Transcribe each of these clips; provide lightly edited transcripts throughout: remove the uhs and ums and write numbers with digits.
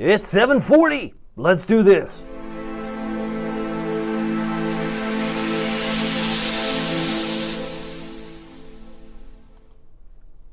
It's 7:40. Let's do this.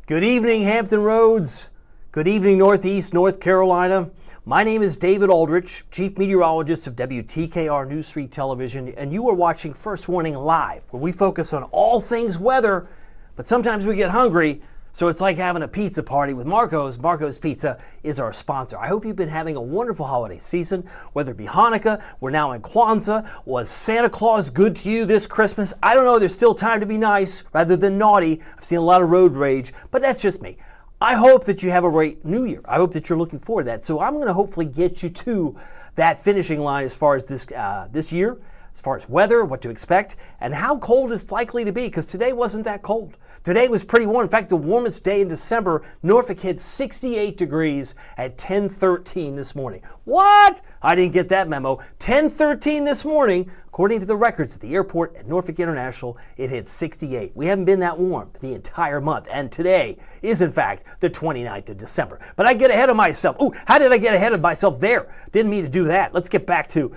Good evening, Hampton Roads. Good evening, Northeast North Carolina. My name is David Aldrich, Chief Meteorologist of WTKR News 3 Television, and you are watching First Warning Live, where we focus on all things weather, but sometimes we get hungry, so it's like having a pizza party with Marco's. Marco's Pizza is our sponsor. I hope you've been having a wonderful holiday season, whether it be Hanukkah, we're now in Kwanzaa. Was Santa Claus good to you this Christmas? I don't know, there's still time to be nice rather than naughty. I've seen a lot of road rage, but that's just me. I hope that you have a great new year. I hope that you're looking forward to that. So I'm going to hopefully get you to that finishing line as far as this year, as far as weather, what to expect, and how cold it's likely to be, because today wasn't that cold. Today was pretty warm. In fact, the warmest day in December, Norfolk hit 68 degrees at 10:13 this morning. What? I didn't get that memo. 10:13 this morning, according to the records at the airport at Norfolk International, it hit 68. We haven't been that warm the entire month, and today is, in fact, the 29th of December. But I get ahead of myself. Ooh, how did I get ahead of myself there? Didn't mean to do that. Let's get back to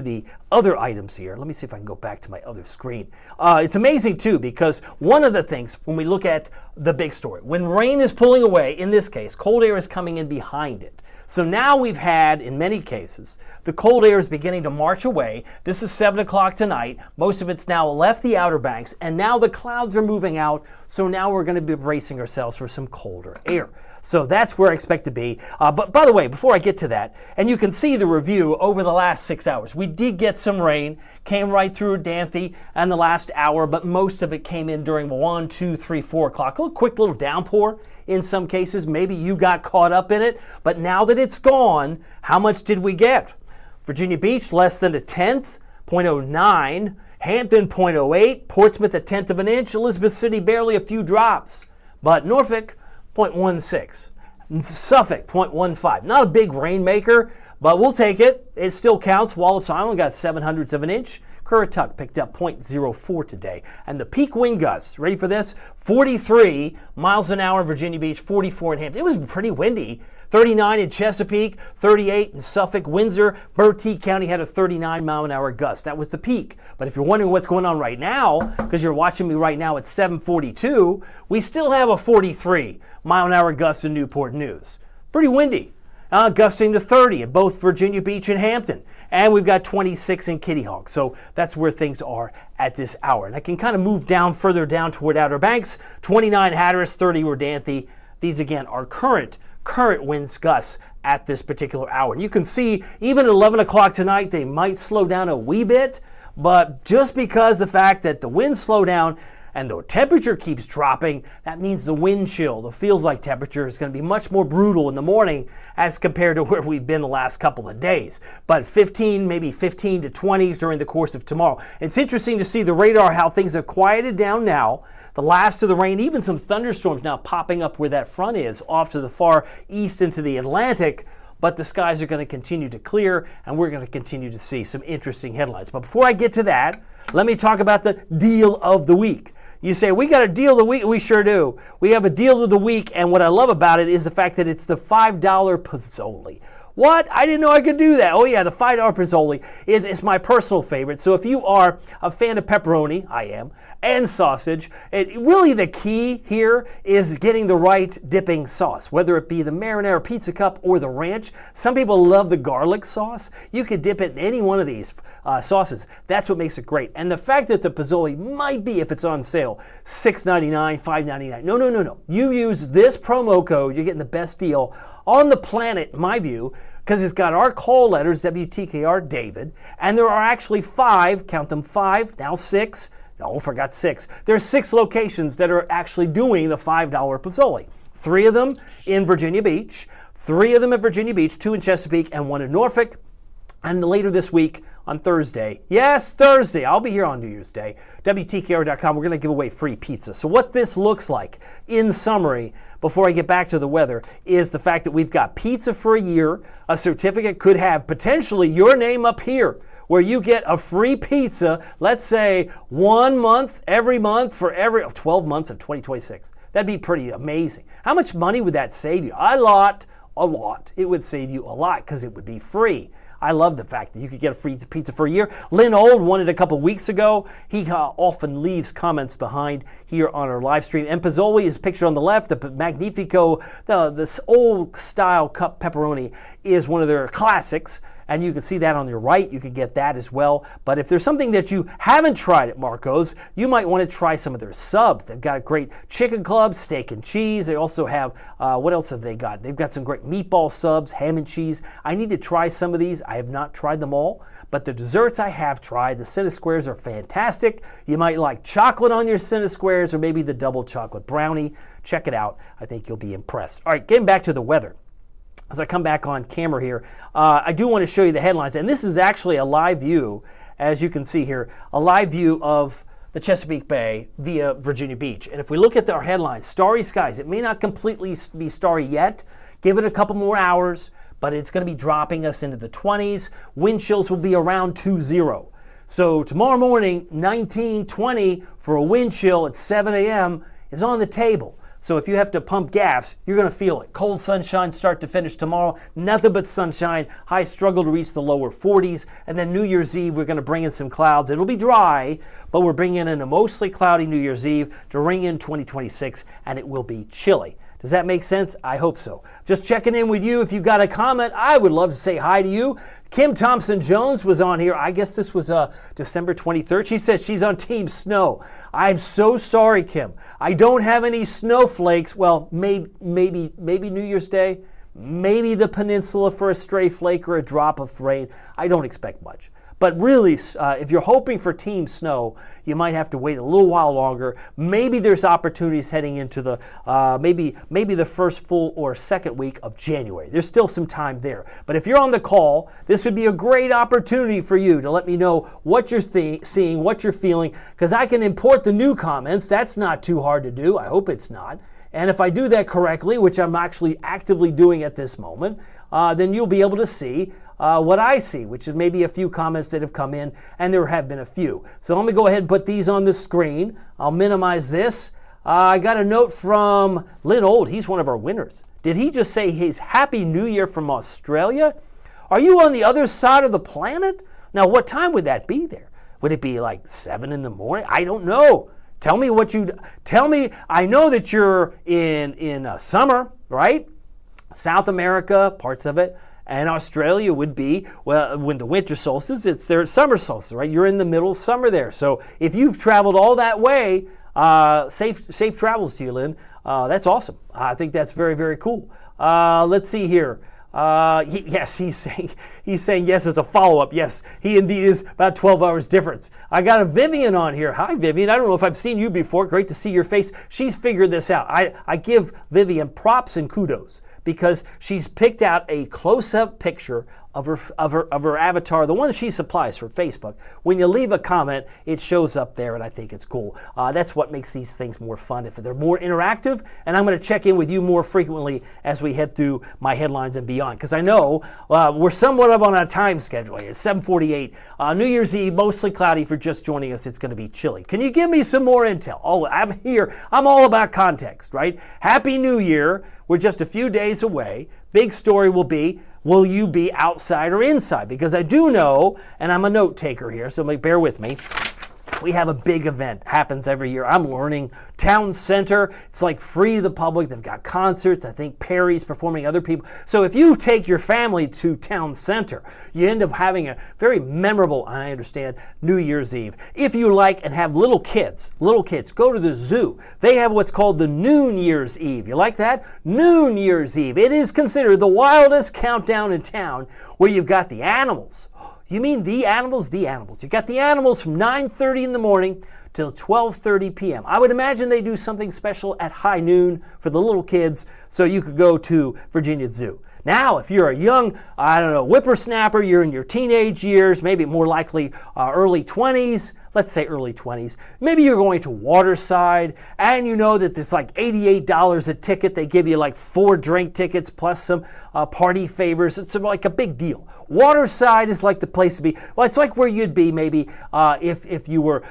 the other items here. Let me see if I can go back to my other screen. It's amazing, too, because one of the things when we look at the big story, when rain is pulling away, in this case, cold air is coming in behind it. So now we've had, in many cases, the cold air is beginning to march away. This is 7 o'clock tonight. Most of it's now left the Outer Banks, and now the clouds are moving out. So now we're going to be bracing ourselves for some colder air. So that's where I expect to be. But by the way, before I get to that, and you can see the review over the last 6 hours, we did get some rain, came right through Danthe and the last hour, but most of it came in during 1, 2, 3, 4 o'clock. A quick little downpour in some cases. Maybe you got caught up in it, but now that it's gone, how much did we get? Virginia Beach, less than a tenth, 0.09. Hampton, 0.08. Portsmouth, a tenth of an inch. Elizabeth City, barely a few drops. But Norfolk, 0.16. Suffolk, 0.15. Not a big rainmaker, but we'll take it. It still counts. Wallops Island got 0.07 of an inch. Currituck picked up 0.04 today. And the peak wind gusts, ready for this? 43 miles an hour in Virginia Beach, 44 in Hampton. It was pretty windy. 39 in Chesapeake, 38 in Suffolk. Windsor, Bertie County had a 39 mile an hour gust. That was the peak. But if you're wondering what's going on right now, because you're watching me right now at 7:42, we still have a 43 mile an hour gust in Newport News. Pretty windy. Gusting to 30 in both Virginia Beach and Hampton. And we've got 26 in Kitty Hawk. So that's where things are at this hour. And I can kind of move down further down toward Outer Banks. 29 Hatteras, 30 Rodanthe. These again are current winds gusts at this particular hour. And you can see even at 11 o'clock tonight, they might slow down a wee bit. But just because the fact that the winds slow down and the temperature keeps dropping, that means the wind chill, the feels-like temperature, is going to be much more brutal in the morning as compared to where we've been the last couple of days. But 15, maybe 15 to 20 during the course of tomorrow. It's interesting to see the radar, how things have quieted down now. The last of the rain, even some thunderstorms now popping up where that front is, off to the far east into the Atlantic. But the skies are going to continue to clear, and we're going to continue to see some interesting headlines. But before I get to that, let me talk about the deal of the week. You say, we got a deal of the week? We sure do. We have a deal of the week, and what I love about it is the fact that it's the $5 Pozzoli. What? I didn't know I could do that. Oh yeah, the $5 Pozzoli is my personal favorite. So if you are a fan of pepperoni, I am, and sausage, really the key here is getting the right dipping sauce, whether it be the marinara pizza cup or the ranch. Some people love the garlic sauce. You could dip it in any one of these sauces. That's what makes it great. And the fact that the Pozzoli might be, if it's on sale, $6.99, $5.99. No. You use this promo code, you're getting the best deal on the planet, in my view, because it's got our call letters, WTKR David, and there are actually 5, count them 5, now 6, no, forgot 6. There's 6 locations that are actually doing the $5 Pozzoli. 3 of them in Virginia Beach, 3 of them at Virginia Beach, 2 in Chesapeake, and 1 in Norfolk. And later this week, on Thursday, yes, Thursday, I'll be here on New Year's Day, WTKR.com, we're going to give away free pizza. So what this looks like, in summary, before I get back to the weather, is the fact that we've got pizza for a year. A certificate could have potentially your name up here, where you get a free pizza, let's say 1 month, every month, for every 12 months of 2026. That'd be pretty amazing. How much money would that save you? A lot. a lot. It would save you a lot because it would be free. I love the fact that you could get a free pizza for a year. Lynn Old won it a couple weeks ago. He often leaves comments behind here on our live stream. And Pizzoli is pictured on the left. The Magnifico, this old style cup pepperoni is one of their classics. And you can see that on your right. You can get that as well. But if there's something that you haven't tried at Marco's, you might want to try some of their subs. They've got great chicken clubs, steak and cheese. They also have, what else have they got? They've got some great meatball subs, ham and cheese. I need to try some of these. I have not tried them all. But the desserts I have tried, the Cinnasquares are fantastic. You might like chocolate on your Cinnasquares or maybe the double chocolate brownie. Check it out. I think you'll be impressed. All right, getting back to the weather. As I come back on camera here, I do want to show you the headlines. And this is actually a live view, as you can see here, a live view of the Chesapeake Bay via Virginia Beach. And if we look at our headlines, starry skies. It may not completely be starry yet. Give it a couple more hours, but it's going to be dropping us into the 20s. Wind chills will be around 20. So tomorrow morning, 19-20 for a wind chill at 7 a.m. is on the table. So if you have to pump gas, you're going to feel it. Cold sunshine start to finish tomorrow. Nothing but sunshine. Highs struggle to reach the lower 40s. And then New Year's Eve, we're going to bring in some clouds. It'll be dry, but we're bringing in a mostly cloudy New Year's Eve to ring in 2026, and it will be chilly. Does that make sense? I hope so. Just checking in with you. If you've got a comment, I would love to say hi to you. Kim Thompson-Jones was on here. I guess this was December 23rd. She says she's on Team Snow. I'm so sorry, Kim. I don't have any snowflakes. Well, maybe New Year's Day. Maybe the peninsula for a stray flake or a drop of rain. I don't expect much. But really, if you're hoping for Team Snow, you might have to wait a little while longer. Maybe there's opportunities heading into the maybe the first full or second week of January. There's still some time there. But if you're on the call, this would be a great opportunity for you to let me know what you're seeing, what you're feeling, because I can import the new comments. That's not too hard to do. I hope it's not. And if I do that correctly, which I'm actually actively doing at this moment, then you'll be able to see what I see, which is maybe a few comments that have come in, and there have been a few. So let me go ahead and put these on the screen. I'll minimize this. I got a note from Lynn Old. He's one of our winners. Did he just say his Happy New Year from Australia? Are you on the other side of the planet? Now, what time would that be there? Would it be like 7 in the morning? I don't know. Tell me what you tell me. I know that you're in summer, right? South America, parts of it. And Australia would be, well, when the winter solstice, it's their summer solstice, right? You're in the middle of summer there. So if you've traveled all that way, safe travels to you, Lynn. That's awesome. I think that's very, very cool. Let's see here. Yes, he's saying yes as a follow-up. Yes, he indeed is about 12 hours difference. I got a Vivian on here. Hi, Vivian. I don't know if I've seen you before. Great to see your face. She's figured this out. I give Vivian props and kudos, because she's picked out a close-up picture of her avatar, the one that she supplies for Facebook. When you leave a comment, it shows up there, and I think it's cool. That's what makes these things more fun, if they're more interactive, and I'm going to check in with you more frequently as we head through my headlines and beyond, because I know we're somewhat up on a time schedule here. It's 7:48. New Year's Eve, mostly cloudy. For just joining us, it's going to be chilly. Can you give me some more intel? Oh, I'm here. I'm all about context, right? Happy New Year. We're just a few days away. Big story will be, will you be outside or inside? Because I do know, and I'm a note taker here, so bear with me. We have a big event, happens every year. I'm learning. Town Center, it's like free to the public. They've got concerts. I think Perry's performing, other people. So if you take your family to Town Center, you end up having a very memorable, I understand, New Year's Eve. If you like and have little kids, go to the zoo. They have what's called the Noon Year's Eve. You like that? Noon Year's Eve. It is considered the wildest countdown in town, where you've got the animals. You mean the animals? The animals. You got the animals from 9:30 in the morning till 12:30 p.m. I would imagine they do something special at high noon for the little kids, so you could go to Virginia Zoo. Now, if you're a young, whippersnapper, you're in your teenage years, maybe more likely early 20s, let's say early 20s. Maybe you're going to Waterside and you know that there's like $88 a ticket. They give you like 4 drink tickets plus some party favors. It's like a big deal. Waterside is like the place to be. Well, it's like where you'd be maybe if you were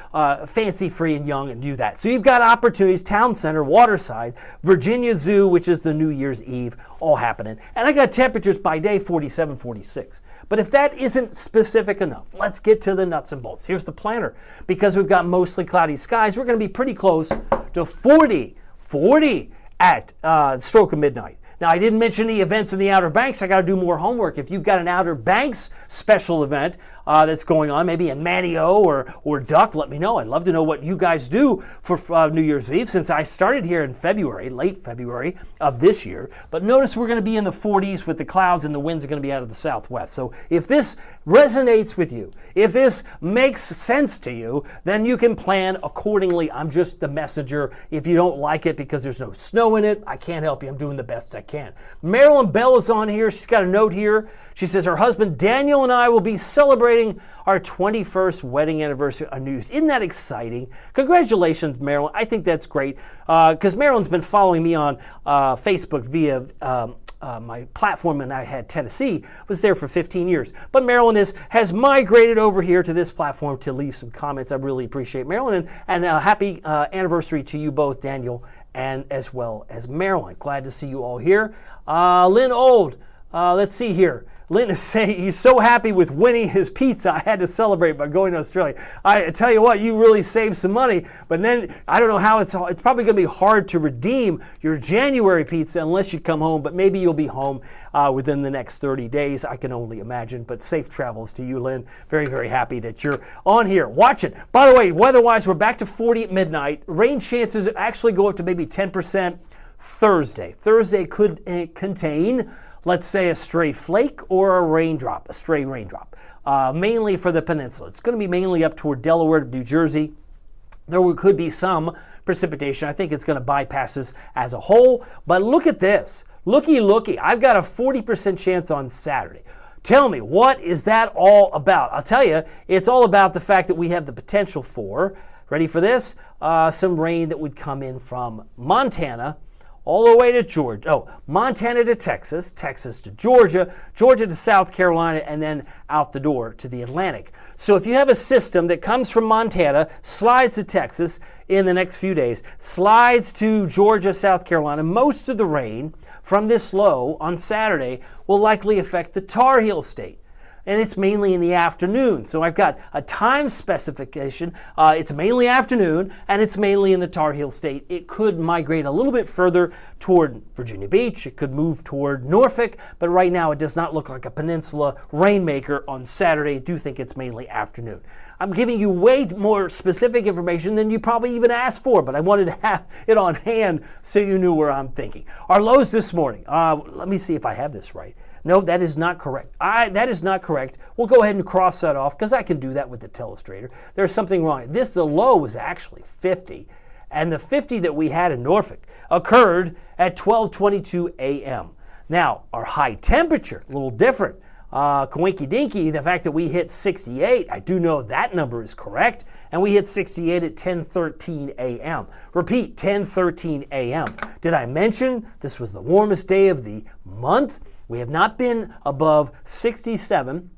fancy free and young and knew that. So you've got opportunities, Town Center, Waterside, Virginia Zoo, which is the New Year's Eve, all happening. And I got temperatures by day 47, 46. But if that isn't specific enough, let's get to the nuts and bolts. Here's the planner. Because we've got mostly cloudy skies, we're going to be pretty close to 40 at stroke of midnight. Now, I didn't mention the events in the Outer Banks. I got to do more homework. If you've got an Outer Banks special event that's going on, maybe in Manio or Duck, let me know. I'd love to know what you guys do for New Year's Eve, since I started here in February, late February of this year. But notice we're going to be in the 40s with the clouds, and the winds are going to be out of the southwest. So if this resonates with you, if this makes sense to you, then you can plan accordingly. I'm just the messenger. If you don't like it because there's no snow in it, I can't help you. I'm doing the best I can. Marilyn Bell is on here. She's got a note here. She says her husband Daniel and I will be celebrating our 21st wedding anniversary on New Year's. Isn't that exciting? Congratulations, Marilyn. I think that's great because Marilyn's been following me on Facebook via my platform, and I had Tennessee, was there for 15 years. But Marilyn has migrated over here to this platform to leave some comments. I really appreciate Marilyn, and happy anniversary to you both, Daniel, and as well as Marilyn. Glad to see you all here. Lynn Old, let's see here. Lynn is saying he's so happy with winning his pizza. I had to celebrate by going to Australia. I tell you what, you really saved some money, but then I don't know how it's probably going to be hard to redeem your January pizza unless you come home, but maybe you'll be home within the next 30 days. I can only imagine, but safe travels to you, Lynn. Very, very happy that you're on here watching. By the way, weather-wise, we're back to 40 at midnight. Rain chances actually go up to maybe 10% Thursday. Thursday could contain, let's say, a stray flake or a stray raindrop, mainly for the peninsula. It's going to be mainly up toward Delaware, New Jersey. There could be some precipitation. I think it's going to bypass us as a whole. But look at this. Looky. I've got a 40% chance on Saturday. Tell me, what is that all about? I'll tell you, it's all about the fact that we have the potential for, ready for this, some rain that would come in from Montana all the way to Georgia. Oh, Montana to Texas, Texas to Georgia, Georgia to South Carolina, and then out the door to the Atlantic. So if you have a system that comes from Montana, slides to Texas in the next few days, slides to Georgia, South Carolina, most of the rain from this low on Saturday will likely affect the Tar Heel State. And it's mainly in the afternoon. So I've got a time specification. It's mainly afternoon, and it's mainly in the Tar Heel State. It could migrate a little bit further toward Virginia Beach. It could move toward Norfolk, but right now it does not look like a peninsula rainmaker on Saturday. I do think it's mainly afternoon. I'm giving you way more specific information than you probably even asked for, but I wanted to have it on hand so you knew where I'm thinking. Our lows this morning. Let me see if I have this right. No, that is not correct. That is not correct. We'll go ahead and cross that off because I can do that with the telestrator. There's something wrong. The low was actually 50, and the 50 that we had in Norfolk occurred at 12:22 a.m. Now, our high temperature, a little different. Coinky dinky, the fact that we hit 68, I do know that number is correct, and we hit 68 at 10:13 a.m. Repeat, 10:13 a.m. Did I mention this was the warmest day of the month? We have not been above 67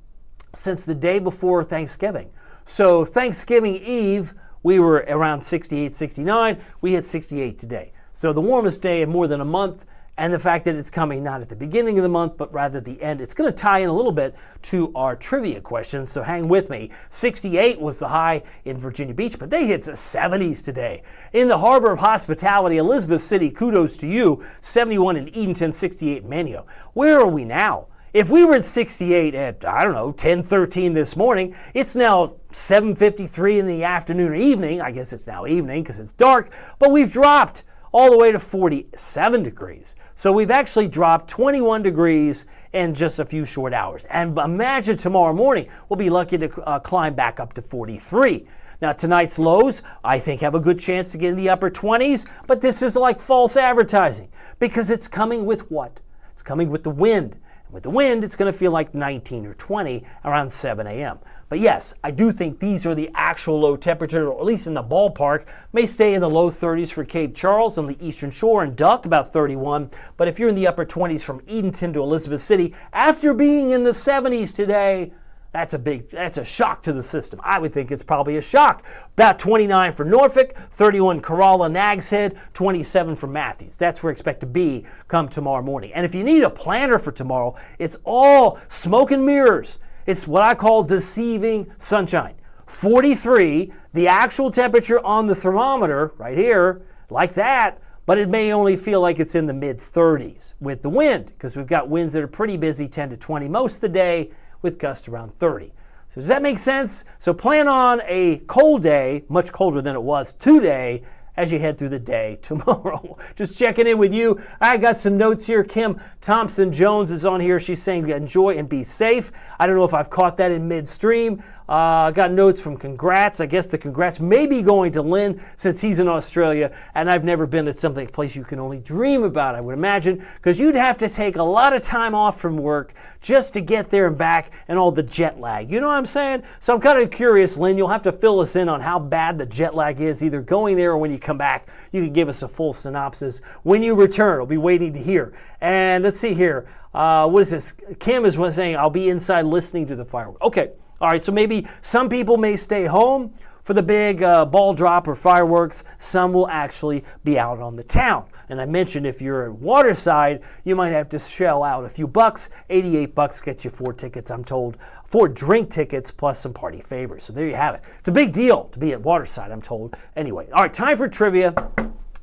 since the day before Thanksgiving. So Thanksgiving Eve, we were around 68, 69. We hit 68 today. So the warmest day in more than a month, and the fact that it's coming not at the beginning of the month, but rather the end. It's going to tie in a little bit to our trivia question, so hang with me. 68 was the high in Virginia Beach, but they hit the 70s today. In the harbor of hospitality, Elizabeth City, kudos to you, 71 in Edenton, 68 in Manio. Where are we now? If we were at 68 at, 10:13 this morning, it's now 7:53 in the afternoon or evening. I guess it's now evening because it's dark, but we've dropped all the way to 47 degrees. So we've actually dropped 21 degrees in just a few short hours. And imagine tomorrow morning, we'll be lucky to climb back up to 43. Now tonight's lows, I think, have a good chance to get in the upper 20s, but this is like false advertising because it's coming with what? It's coming with the wind. With the wind, it's going to feel like 19 or 20 around 7 a.m. But yes, I do think these are the actual low temperatures, or at least in the ballpark. May stay in the low 30s for Cape Charles on the eastern shore, and Duck about 31. But if you're in the upper 20s from Edenton to Elizabeth City, after being in the 70s today, that's a shock to the system. I would think it's probably a shock. About 29 for Norfolk, 31 Corolla, Nags Head, 27 for Matthews. That's where I expect to be come tomorrow morning. And if you need a planner for tomorrow, it's all smoke and mirrors. It's what I call deceiving sunshine. 43, the actual temperature on the thermometer right here, like that, but it may only feel like it's in the mid-30s with the wind, because we've got winds that are pretty busy, 10 to 20 most of the day, with gusts around 30. So does that make sense? So plan on a cold day, much colder than it was today, as you head through the day tomorrow. Just checking in with you. I got some notes here. Kim Thompson-Jones is on here. She's saying enjoy and be safe. I don't know if I've caught that in midstream. Got notes from congrats. I guess the congrats may be going to Lynn since he's in Australia, and I've never been at a place you can only dream about, I would imagine, because you'd have to take a lot of time off from work just to get there and back, and all the jet lag. You know what I'm saying? So I'm kind of curious, Lynn, you'll have to fill us in on how bad the jet lag is, either going there or when you come back. You can give us a full synopsis. When you return, I'll be waiting to hear. And let's see here. What is this? Kim is saying, I'll be inside listening to the fireworks. Okay. All right, so maybe some people may stay home for the big ball drop or fireworks. Some will actually be out on the town. And I mentioned if you're at Waterside, you might have to shell out a few bucks. $88 gets you 4 tickets, I'm told. 4 drink tickets plus some party favors. So there you have it. It's a big deal to be at Waterside, I'm told. Anyway, all right, time for trivia.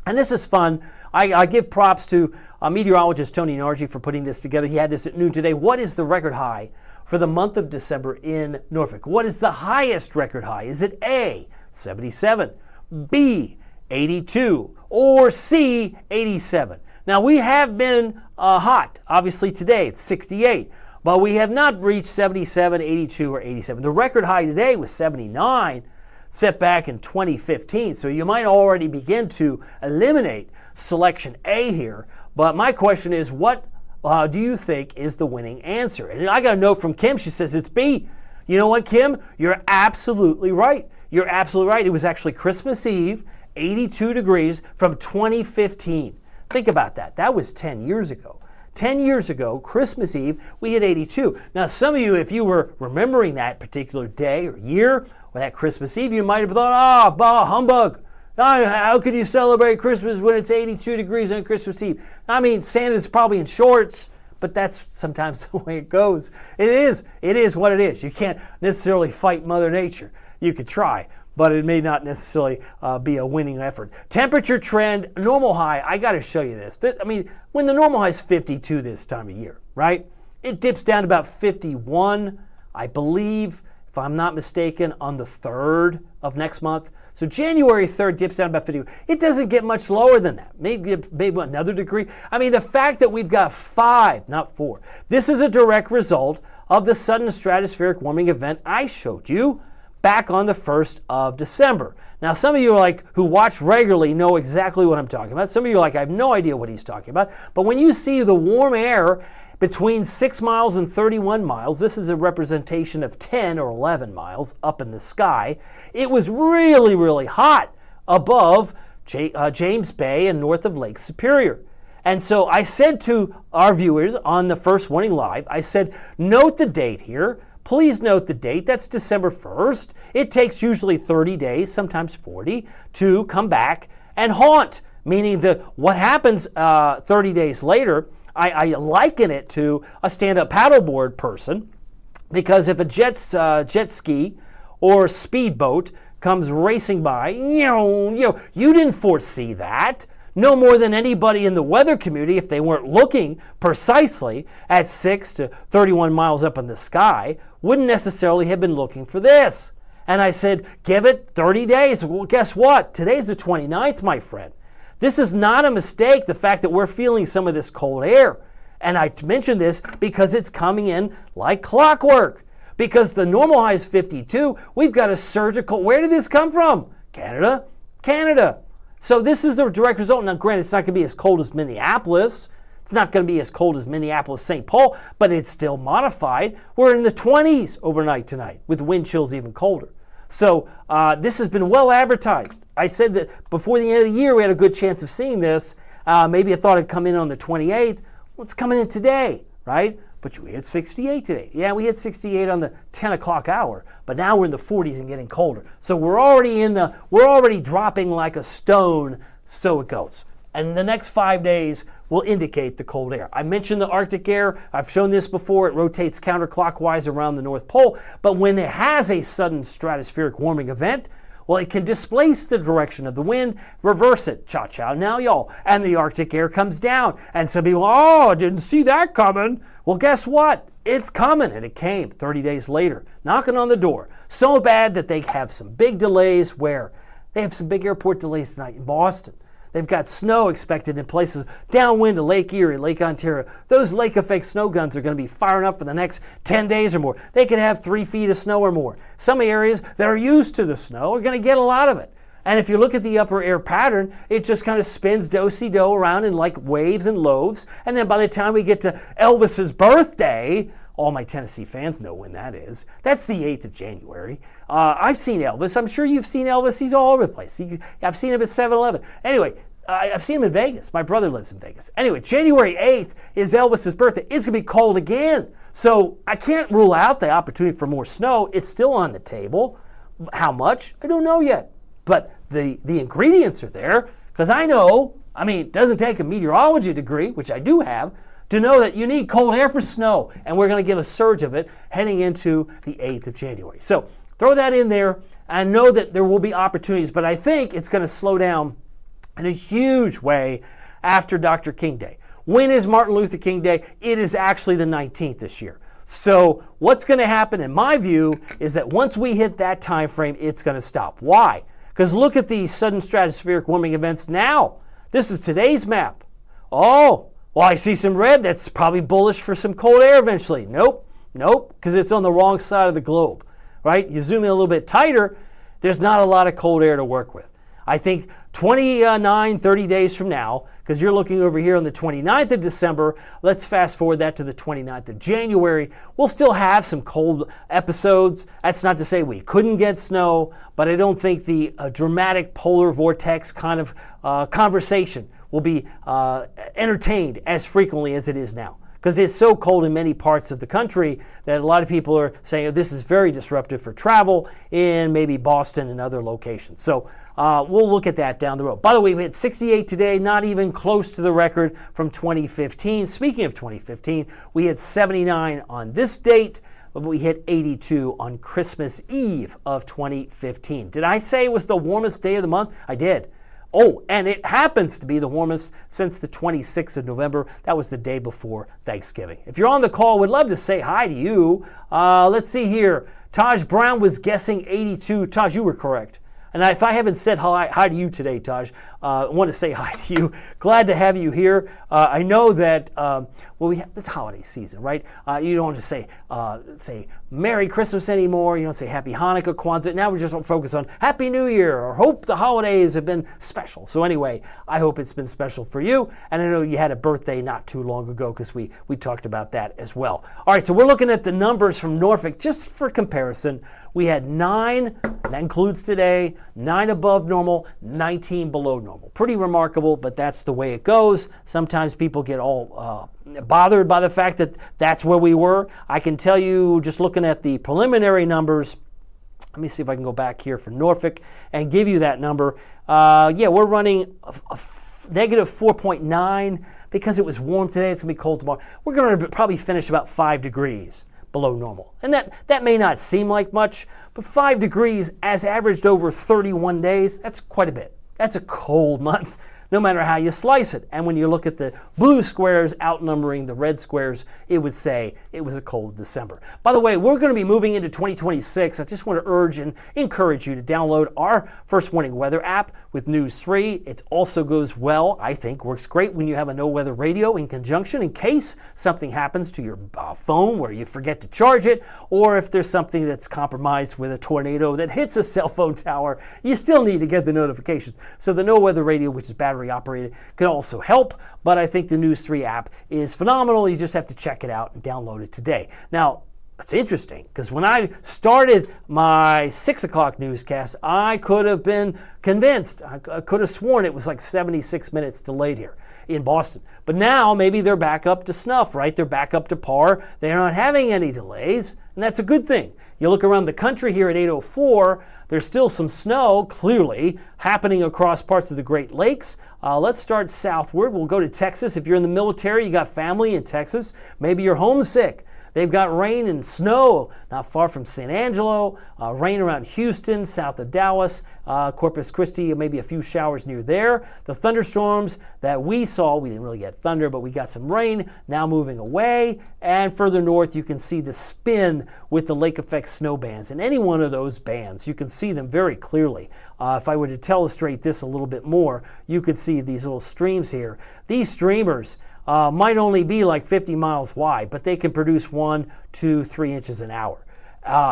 And this is fun. I give props to meteorologist Tony Nargi for putting this together. He had this at noon today. What is the record high for the month of December in Norfolk? What is the highest record high? Is it A, 77, B, 82, or C, 87? Now, we have been hot. Obviously, today it's 68, but we have not reached 77, 82, or 87. The record high today was 79, set back in 2015, so you might already begin to eliminate selection A here. But my question is, what do you think is the winning answer? And I got a note from Kim. She says it's B. You know what, Kim? You're absolutely right. You're absolutely right. It was actually Christmas Eve, 82 degrees from 2015. Think about that. That was 10 years ago. 10 years ago, Christmas Eve, we hit 82. Now, some of you, if you were remembering that particular day or year or that Christmas Eve, you might have thought, bah, humbug. How could you celebrate Christmas when it's 82 degrees on Christmas Eve? I mean, Santa's probably in shorts, but that's sometimes the way it goes. It is what it is. You can't necessarily fight Mother Nature. You could try, but it may not necessarily be a winning effort. Temperature trend, normal high, I got to show you this. I mean, when the normal high is 52 this time of year, right? It dips down to about 51, I believe, if I'm not mistaken, on the 3rd of next month. So January 3rd dips down about 50. It doesn't get much lower than that. Maybe another degree. I mean, the fact that we've got 5, not 4. This is a direct result of the sudden stratospheric warming event I showed you back on the 1st of December. Now, some of you are like, who watch regularly know exactly what I'm talking about. Some of you are like, I have no idea what he's talking about. But when you see the warm air between 6 miles and 31 miles, this is a representation of 10 or 11 miles up in the sky. It was really, really hot above James Bay and north of Lake Superior. And so I said to our viewers on the first Warning Live, I said, note the date here. Please note the date. That's December 1st. It takes usually 30 days, sometimes 40, to come back and haunt, meaning what happens 30 days later, I liken it to a stand-up paddleboard person, because if a jet ski or speedboat comes racing by, you didn't foresee that. No more than anybody in the weather community, if they weren't looking precisely at 6 to 31 miles up in the sky, wouldn't necessarily have been looking for this. And I said, give it 30 days. Well, guess what? Today's the 29th, my friend. This is not a mistake, the fact that we're feeling some of this cold air. And I mention this because it's coming in like clockwork. Because the normal high is 52, we've got a surgical, where did this come from? Canada. So this is the direct result. Now, granted, it's not going to be as cold as Minneapolis. It's not going to be as cold as Minneapolis, St. Paul, but it's still modified. We're in the 20s overnight tonight with wind chills even colder. So this has been well advertised. I said that before the end of the year we had a good chance of seeing this. Maybe I thought it'd come in on the 28th. Well, it's coming in today, right? But we hit 68 today. Yeah, we hit 68 on the 10 o'clock hour, but now we're in the 40s and getting colder. So we're already dropping like a stone, so it goes. And the next 5 days will indicate the cold air. I mentioned the Arctic air. I've shown this before. It rotates counterclockwise around the North Pole, but when it has a sudden stratospheric warming event, well, it can displace the direction of the wind, reverse it. Cha-cha now, y'all. And the Arctic air comes down. And some people, oh, didn't see that coming. Well, guess what? It's coming, and it came 30 days later, knocking on the door. So bad that they have some big delays where they have some big airport delays tonight in Boston. They've got snow expected in places downwind to Lake Erie, Lake Ontario. Those lake effect snow guns are going to be firing up for the next 10 days or more. They could have 3 feet of snow or more. Some areas that are used to the snow are going to get a lot of it. And if you look at the upper air pattern, it just kind of spins do-si-do around in like waves and loaves. And then by the time we get to Elvis's birthday, all my Tennessee fans know when that is. That's the 8th of January. I've seen Elvis. I'm sure you've seen Elvis. He's all over the place. I've seen him at 7-Eleven. Anyway, I've seen him in Vegas. My brother lives in Vegas. Anyway, January 8th is Elvis's birthday. It's going to be cold again. So I can't rule out the opportunity for more snow. It's still on the table. How much? I don't know yet. But the ingredients are there because I know, it doesn't take a meteorology degree, which I do have, to know that you need cold air for snow. And we're going to get a surge of it heading into the 8th of January. So throw that in there. I know that there will be opportunities, but I think it's going to slow down in a huge way after Dr. King Day. When is Martin Luther King Day? It is actually the 19th this year. So what's going to happen, in my view, is that once we hit that time frame, it's going to stop. Why? Because look at these sudden stratospheric warming events now. This is today's map. Oh, well, I see some red. That's probably bullish for some cold air eventually. Nope, because it's on the wrong side of the globe, right? You zoom in a little bit tighter, there's not a lot of cold air to work with. I think 29, 30 days from now, because you're looking over here on the 29th of December, let's fast forward that to the 29th of January. We'll still have some cold episodes. That's not to say we couldn't get snow, but I don't think the dramatic polar vortex kind of conversation will be entertained as frequently as it is now. Because it's so cold in many parts of the country that a lot of people are saying, oh, this is very disruptive for travel in maybe Boston and other locations. So we'll look at that down the road. By the way, we hit 68 today, not even close to the record from 2015. Speaking of 2015, we hit 79 on this date, but we hit 82 on Christmas Eve of 2015. Did I say it was the warmest day of the month? I did. Oh, and it happens to be the warmest since the 26th of November. That was the day before Thanksgiving. If you're on the call, we'd love to say hi to you. Let's see here. Taj Brown was guessing 82. Taj, you were correct. And if I haven't said hi to you today, Taj, I want to say hi to you. Glad to have you here. I know that, it's holiday season, right? You don't want to say Merry Christmas anymore. You don't say Happy Hanukkah, Kwanzaa. Now we just don't focus on Happy New Year or hope the holidays have been special. So anyway, I hope it's been special for you. And I know you had a birthday not too long ago because we talked about that as well. All right, so we're looking at the numbers from Norfolk just for comparison. We had 9, that includes today, 9 above normal, 19 below normal. Pretty remarkable, but that's the way it goes. Sometimes people get all bothered by the fact that that's where we were. I can tell you, just looking at the preliminary numbers, let me see if I can go back here for Norfolk and give you that number. We're running a negative 4.9 because it was warm today. It's going to be cold tomorrow. We're going to probably finish about 5 degrees below normal. And that may not seem like much, but 5 degrees as averaged over 31 days, that's quite a bit. That's a cold month, no matter how you slice it. And when you look at the blue squares outnumbering the red squares, it would say it was a cold December. By the way, we're going to be moving into 2026. I just want to urge and encourage you to download our First Warning Weather app with News 3. It also goes well, I think, works great when you have a no-weather radio in conjunction in case something happens to your phone where you forget to charge it, or if there's something that's compromised with a tornado that hits a cell phone tower, you still need to get the notifications. So the no-weather radio, which is battery battery operated, could also help. But I think the News 3 app is phenomenal. You just have to check it out and download it today. Now, it's interesting because when I started my 6 o'clock newscast, I could have been convinced. I could have sworn it was like 76 minutes delayed here in Boston. But now maybe they're back up to snuff, right? They're back up to par. They're not having any delays, and that's a good thing. You look around the country here at 8:04, there's still some snow, clearly, happening across parts of the Great Lakes. Let's start southward. We'll go to Texas. If you're in the military, you got family in Texas, maybe you're homesick. They've got rain and snow not far from San Angelo, rain around Houston, south of Dallas, Corpus Christi, maybe a few showers near there. The thunderstorms that we saw, we didn't really get thunder, but we got some rain, now moving away. And further north, you can see the spin with the lake effect snow bands. And any one of those bands, you can see them very clearly. If I were to illustrate this a little bit more, you could see these little streams here. These streamers might only be like 50 miles wide, but they can produce 1, 2, 3 inches an hour.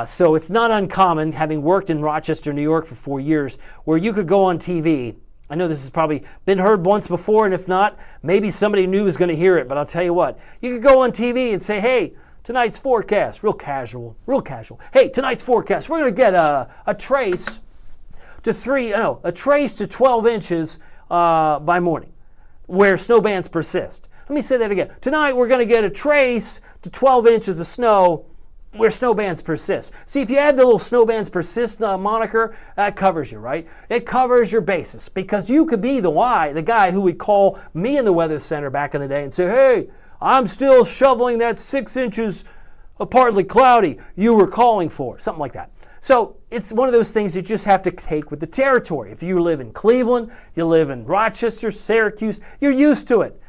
So it's not uncommon, having worked in Rochester, New York for 4 years, where you could go on TV. I know this has probably been heard once before, and if not, maybe somebody new is going to hear it, but I'll tell you what. You could go on TV and say, hey, tonight's forecast, real casual. Hey, tonight's forecast, we're going to get a trace to 12 inches by morning, where snow bands persist. Let me say that again. Tonight we're going to get a trace to 12 inches of snow where snow bands persist. See, if you add the little snow bands persist moniker, that covers you, right? It covers your basis, because you could be the guy who would call me in the Weather Center back in the day and say, hey, I'm still shoveling that 6 inches of partly cloudy you were calling for, something like that. So it's one of those things you just have to take with the territory. If you live in Cleveland, you live in Rochester, Syracuse, you're used to it.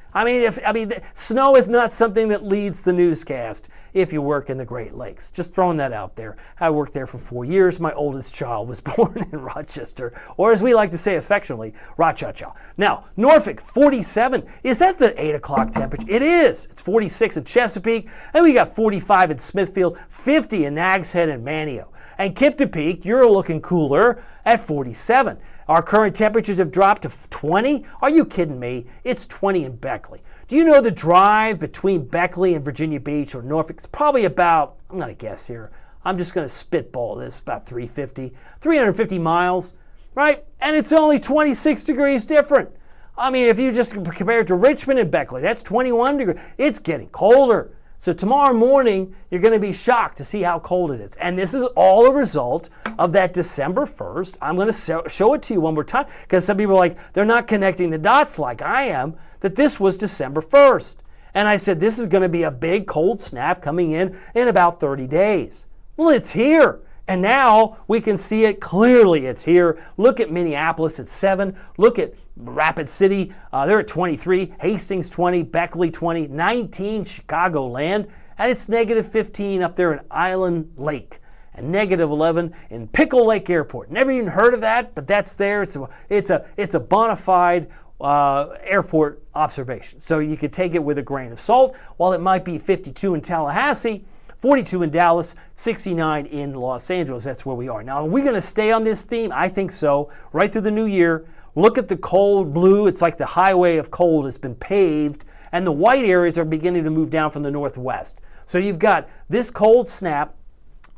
Snow is not something that leads the newscast if you work in the Great Lakes. Just throwing that out there. I worked there for 4 years. My oldest child was born in Rochester, or as we like to say affectionately, Rocha-cha. Now, Norfolk, 47. Is that the 8 o'clock temperature? It is. It's 46 in Chesapeake, and we got 45 in Smithfield, 50 in Nags Head and Manteo. And Kiptopeke, you're looking cooler at 47. Our current temperatures have dropped to 20. Are you kidding me? It's 20 in Beckley. Do you know the drive between Beckley and Virginia Beach or Norfolk? It's probably about, I'm going to guess here, I'm just going to spitball this, about 350 miles, right? And it's only 26 degrees different. I mean, if you just compare it to Richmond and Beckley, that's 21 degrees. It's getting colder. So tomorrow morning, you're going to be shocked to see how cold it is. And this is all a result of that December 1st. I'm going to show it to you one more time, because some people are like, they're not connecting the dots like I am, that this was December 1st. And I said, this is going to be a big cold snap coming in about 30 days. Well, it's here. And now we can see it clearly. It's here. Look at Minneapolis at 7. Look at Rapid City. They're at 23. Hastings 20. Beckley 20. 19 Chicagoland. And it's negative 15 up there in Island Lake. And negative 11 in Pickle Lake Airport. Never even heard of that, but that's there. It's a bona fide airport observation. So you could take it with a grain of salt. While it might be 52 in Tallahassee, 42 in Dallas, 69 in Los Angeles. That's where we are. Now, are we going to stay on this theme? I think so. Right through the new year. Look at the cold blue. It's like the highway of cold has been paved, and the white areas are beginning to move down from the northwest. So you've got this cold snap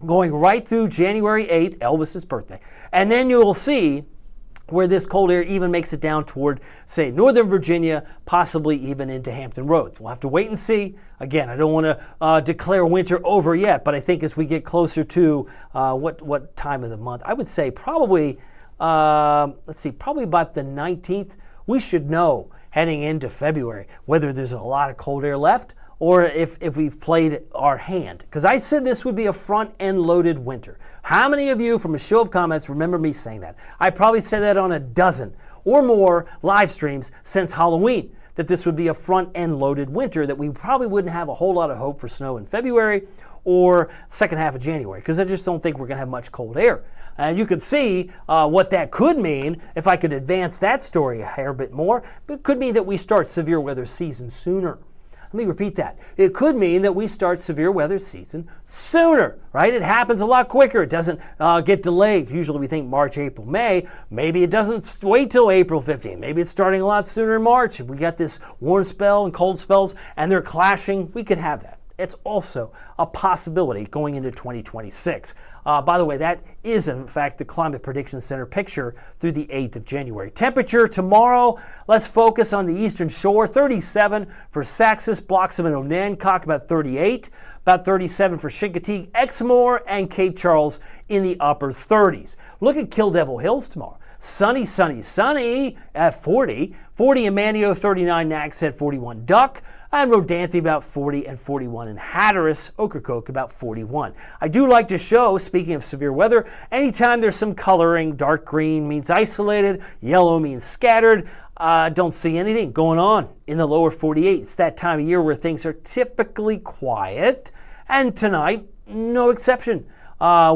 going right through January 8th, Elvis's birthday. And then you'll see where this cold air even makes it down toward, say, Northern Virginia, possibly even into Hampton Roads. We'll have to wait and see. Again, I don't want to declare winter over yet, but I think as we get closer to what time of the month, I would say probably, probably about the 19th, we should know heading into February whether there's a lot of cold air left or if we've played our hand. Because I said this would be a front-end loaded winter. How many of you, from a show of comments, remember me saying that? I probably said that on a dozen or more live streams since Halloween, that this would be a front-end loaded winter, that we probably wouldn't have a whole lot of hope for snow in February or second half of January, because I just don't think we're going to have much cold air. And you could see what that could mean if I could advance that story a hair bit more. It could mean that we start severe weather season sooner. Let me repeat that. It could mean that we start severe weather season sooner, right? It happens a lot quicker. It doesn't get delayed. Usually we think March, April, May. Maybe it doesn't wait till April 15th. Maybe it's starting a lot sooner in March. If we got this warm spell and cold spells and they're clashing, we could have that. It's also a possibility going into 2026. By the way, that is, in fact, the Climate Prediction Center picture through the 8th of January. Temperature tomorrow, let's focus on the eastern shore. 37 for Saxis, Bloxham, and Onancock, about 38. About 37 for Chincoteague, Exmoor, and Cape Charles in the upper 30s. Look at Kill Devil Hills tomorrow. Sunny, sunny, sunny at 40. 40 in Manio, 39 Nags Head, 41 Duck. And Rodanthe about 40 and 41 in Hatteras, Ocracoke about 41. I do like to show, speaking of severe weather, anytime there's some coloring, dark green means isolated, yellow means scattered. Don't see anything going on in the lower 48. It's that time of year where things are typically quiet, and tonight, no exception.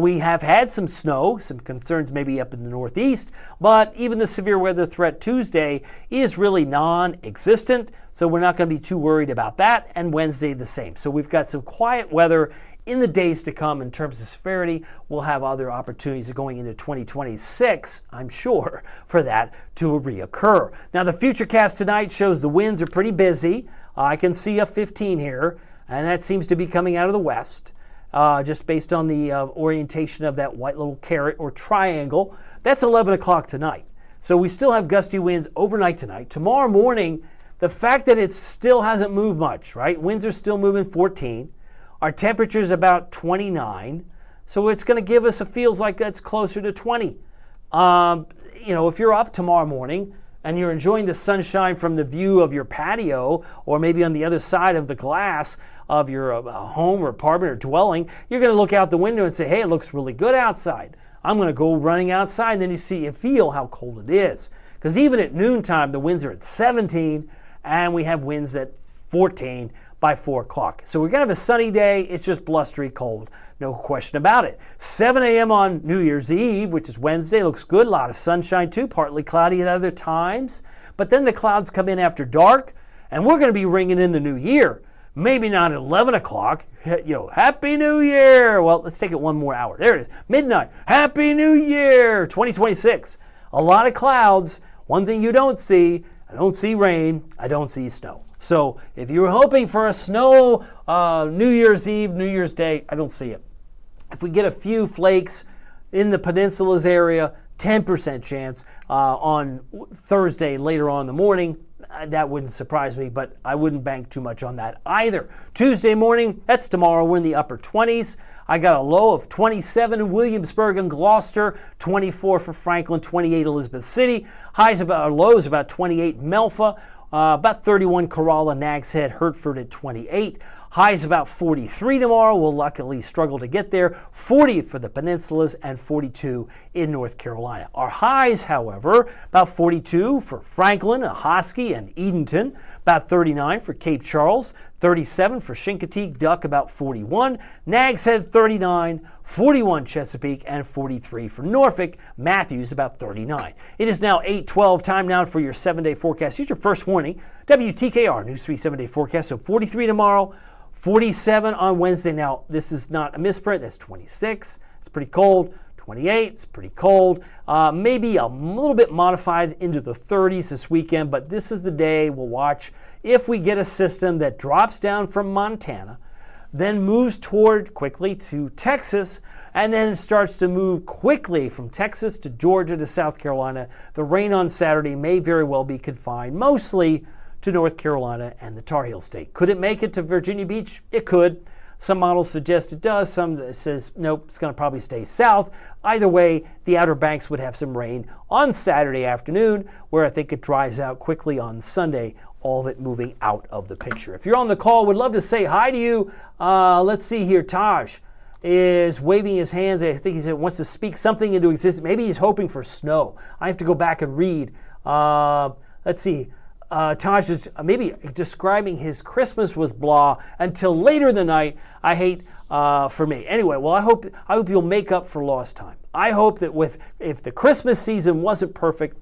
We have had some snow, some concerns maybe up in the northeast, but even the severe weather threat Tuesday is really non-existent, so we're not going to be too worried about that, and Wednesday the same. So we've got some quiet weather in the days to come in terms of severity. We'll have other opportunities going into 2026, I'm sure, for that to reoccur. Now, the Futurecast tonight shows the winds are pretty busy. I can see a 15 here, and that seems to be coming out of the west. Just based on the orientation of that white little caret or triangle. That's 11 o'clock tonight. So we still have gusty winds overnight tonight. Tomorrow morning, the fact that it still hasn't moved much, right? Winds are still moving 14. Our temperature is about 29. So it's going to give us, it feels like that's closer to 20. If you're up tomorrow morning and you're enjoying the sunshine from the view of your patio or maybe on the other side of the glass of your home or apartment or dwelling, you're going to look out the window and say, hey, it looks really good outside. I'm going to go running outside, and then you see and feel how cold it is. Because even at noontime, the winds are at 17, and we have winds at 14 by 4 o'clock. So we're going to have a sunny day. It's just blustery cold. No question about it. 7 a.m. on New Year's Eve, which is Wednesday, looks good. A lot of sunshine, too. Partly cloudy at other times. But then the clouds come in after dark, and we're going to be ringing in the new year. Maybe not at 11 o'clock. Happy New Year. Well, let's take it one more hour. There it is. Midnight. Happy New Year 2026. A lot of clouds. One thing you don't see, I don't see rain. I don't see snow. So if you're hoping for a snow New Year's Eve, New Year's Day, I don't see it. If we get a few flakes in the peninsula's area, 10% chance on Thursday later on in the morning. That wouldn't surprise me, but I wouldn't bank too much on that either. Tuesday morning, that's tomorrow, we're in the upper 20s. I got a low of 27 in Williamsburg and Gloucester, 24 for Franklin, 28 Elizabeth City. Lows about 28 Melfa, about 31 Corolla, Nags Head, Hertford at 28. Highs about 43 tomorrow. We'll luckily struggle to get there. 40 for the peninsulas and 42 in North Carolina. Our highs, however, about 42 for Franklin, Ahoskie, and Edenton. About 39 for Cape Charles. 37 for Chincoteague, Duck, about 41. Nags Head, 39. 41 Chesapeake, and 43 for Norfolk. Matthews, about 39. It is now 8:12. Time now for your 7-day forecast. Here's your first warning. WTKR News 3 7-day forecast. So 43 tomorrow. 47 on Wednesday. Now, this is not a misprint. That's 26. It's pretty cold. 28. It's pretty cold. Maybe a little bit modified into the 30s this weekend, but this is the day we'll watch if we get a system that drops down from Montana, then moves toward quickly to Texas, and then starts to move quickly from Texas to Georgia to South Carolina. The rain on Saturday may very well be confined mostly to North Carolina and the Tar Heel State. Could it make it to Virginia Beach? It could. Some models suggest it does. Some says, nope, it's going to probably stay south. Either way, the Outer Banks would have some rain on Saturday afternoon, where I think it dries out quickly on Sunday, all of it moving out of the picture. If you're on the call, would love to say hi to you. Let's see here. Taj is waving his hands. I think he wants to speak something into existence. Maybe he's hoping for snow. I have to go back and read. Let's see. Taj is maybe describing his Christmas was blah until later in the night. I hate for me. Anyway, well, I hope you'll make up for lost time. I hope that if the Christmas season wasn't perfect,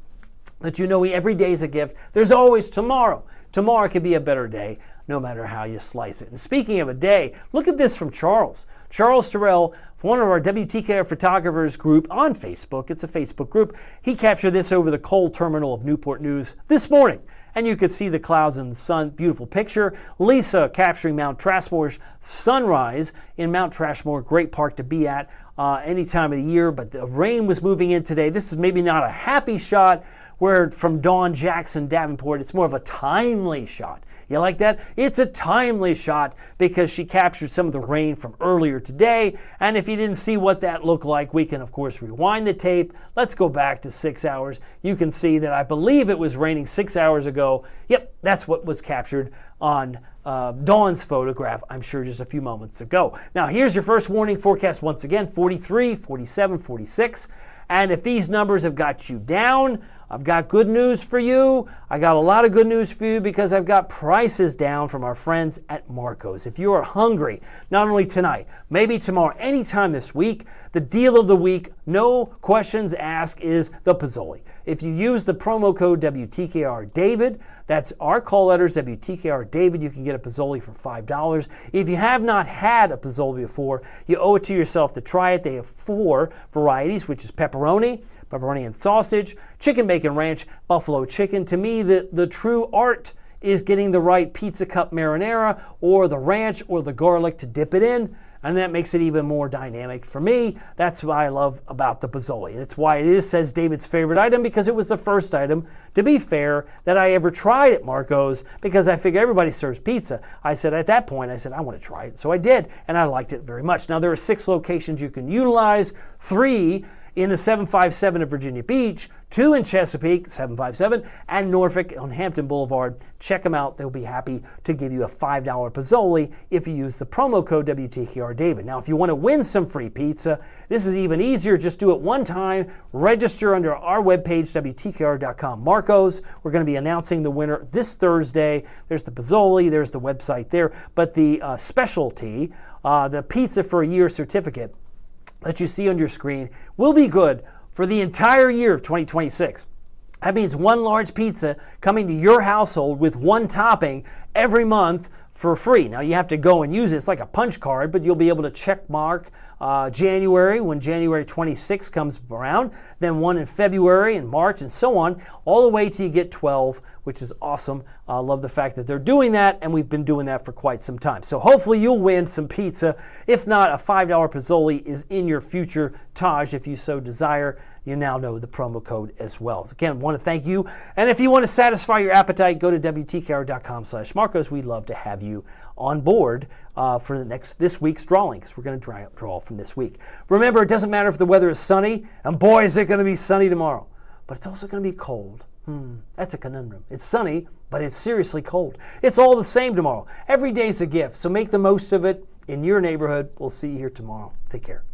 that every day is a gift. There's always tomorrow. Tomorrow could be a better day. no matter how you slice it. And speaking of a day, look at this from Charles. Charles Terrell, one of our WTKR photographers group on Facebook. It's a Facebook group. He captured this over the coal terminal of Newport News this morning. And you could see the clouds and the sun. Beautiful picture. Lisa capturing Mount Trashmore's sunrise in Mount Trashmore. Great park to be at any time of the year. But the rain was moving in today. This is maybe not a happy shot where from Dawn Jackson Davenport. It's more of a timely shot. You like that? It's a timely shot because she captured some of the rain from earlier today. And if you didn't see what that looked like, we can, of course, rewind the tape. Let's go back to 6 hours. You can see that I believe it was raining 6 hours ago. Yep, that's what was captured on Dawn's photograph, I'm sure, just a few moments ago. Now, here's your first warning forecast once again, 43, 47, 46. And if these numbers have got you down, I've got good news for you. I got a lot of good news for you because I've got prices down from our friends at Marco's. If you are hungry, not only tonight, maybe tomorrow, anytime this week, the deal of the week, no questions asked, is the Pozzoli. If you use the promo code WTKR David, that's our call letters, WTKR David, you can get a Pozzoli for $5. If you have not had a Pozzoli before, you owe it to yourself to try it. They have 4 varieties, which is pepperoni and sausage, chicken bacon ranch, buffalo chicken. To me, the true art is getting the right pizza cup marinara or the ranch or the garlic to dip it in, and that makes it even more dynamic for me. That's what I love about the Pozzoli. It's why it says David's favorite item, because it was the first item, to be fair, that I ever tried at Marco's, because I figure everybody serves pizza. I said at that point, I want to try it. So I did, and I liked it very much. Now, there are 6 locations you can utilize, 3 in the 757 at Virginia Beach, 2 in Chesapeake, 757, and Norfolk on Hampton Boulevard. Check them out. They'll be happy to give you a $5 Pozzoli if you use the promo code WTKR David. Now, if you want to win some free pizza, this is even easier. Just do it one time. Register under our webpage, WTKR.com. Marco's, we're going to be announcing the winner this Thursday. There's the Pozzoli. There's the website there. But the specialty, the pizza for a year certificate, that you see on your screen will be good for the entire year of 2026. That means 1 large pizza coming to your household with 1 topping every month for free. Now, you have to go and use it. It's like a punch card, but you'll be able to check mark January when January 26th comes around, then 1 in February and March and so on, all the way till you get 12, which is awesome. I love the fact that they're doing that, and we've been doing that for quite some time. So hopefully you'll win some pizza. If not, a $5 Pozzoli is in your future Taj if you so desire. You now know the promo code as well. So again, want to thank you. And if you want to satisfy your appetite, go to WTKR.com/Marcos. We'd love to have you on board for this week's drawing, because we're going to draw from this week. Remember, it doesn't matter if the weather is sunny, and boy, is it going to be sunny tomorrow. But it's also going to be cold. That's a conundrum. It's sunny, but it's seriously cold. It's all the same tomorrow. Every day's a gift, so make the most of it in your neighborhood. We'll see you here tomorrow. Take care.